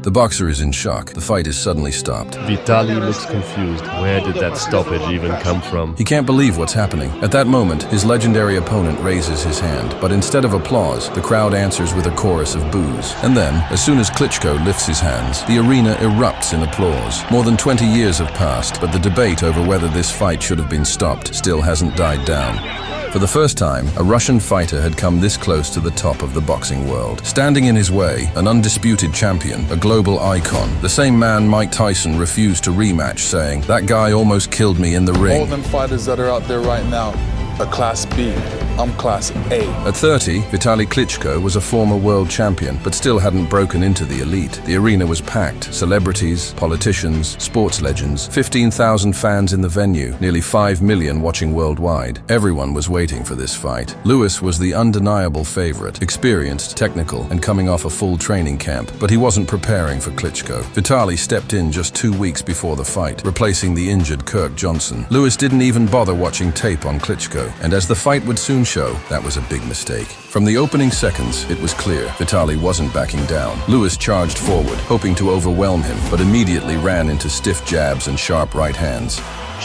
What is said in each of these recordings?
The boxer is in shock. The fight is suddenly stopped. Vitali looks confused. Where did that stoppage even come from? He can't believe what's happening. At that moment, his legendary opponent raises his hand, but instead of applause, the crowd answers with a chorus of boos. And then, as soon as Klitschko lifts his hands, the arena erupts in applause. More than 20 years have passed, but the debate over whether this fight should have been stopped still hasn't died down. For the first time, a Russian fighter had come this close to the top of the boxing world. Standing in his way, an undisputed champion, a global icon, the same man Mike Tyson refused to rematch, saying, "That guy almost killed me in the ring." All them fighters that are out there right now are Class B. I'm Class A. At 30, Vitali Klitschko was a former world champion, but still hadn't broken into the elite. The arena was packed. Celebrities, politicians, sports legends, 15,000 fans in the venue, nearly 5 million watching worldwide. Everyone was waiting for this fight. Lewis was the undeniable favorite, experienced, technical, and coming off a full training camp, but he wasn't preparing for Klitschko. Vitali stepped in just 2 weeks before the fight, replacing the injured Kirk Johnson. Lewis didn't even bother watching tape on Klitschko, and as the fight would soon show, that was a big mistake. From the opening seconds, it was clear Vitali wasn't backing down. Lewis charged forward, hoping to overwhelm him, but immediately ran into stiff jabs and sharp right hands.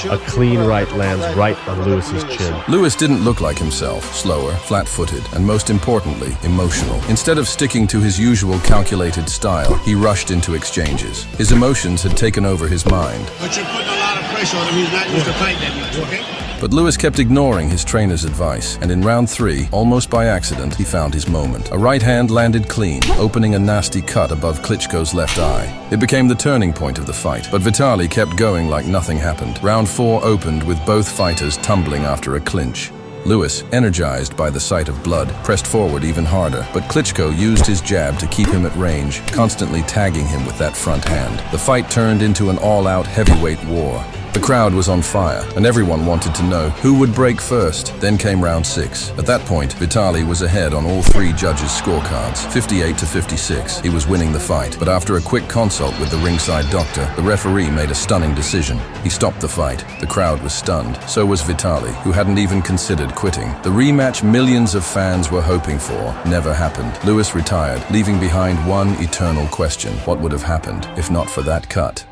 A clean right lands right on Lewis's chin. Lewis didn't look like himself, slower, flat-footed, and most importantly, emotional. Instead of sticking to his usual calculated style, he rushed into exchanges. His emotions had taken over his mind. But you're putting a lot of pressure on him. He's not used to fight that much, okay? But Lewis kept ignoring his trainer's advice, and in round 3, almost by accident, he found his moment. A right hand landed clean, opening a nasty cut above Klitschko's left eye. It became the turning point of the fight, but Vitali kept going like nothing happened. Round 4 opened with both fighters tumbling after a clinch. Lewis, energized by the sight of blood, pressed forward even harder, but Klitschko used his jab to keep him at range, constantly tagging him with that front hand. The fight turned into an all-out heavyweight war. The crowd was on fire, and everyone wanted to know who would break first. Then came round 6. At that point, Vitali was ahead on all 3 judges' scorecards, 58 to 56. He was winning the fight, but after a quick consult with the ringside doctor, the referee made a stunning decision. He stopped the fight. The crowd was stunned. So was Vitali, who hadn't even considered quitting. The rematch millions of fans were hoping for never happened. Lewis retired, leaving behind one eternal question: what would have happened if not for that cut?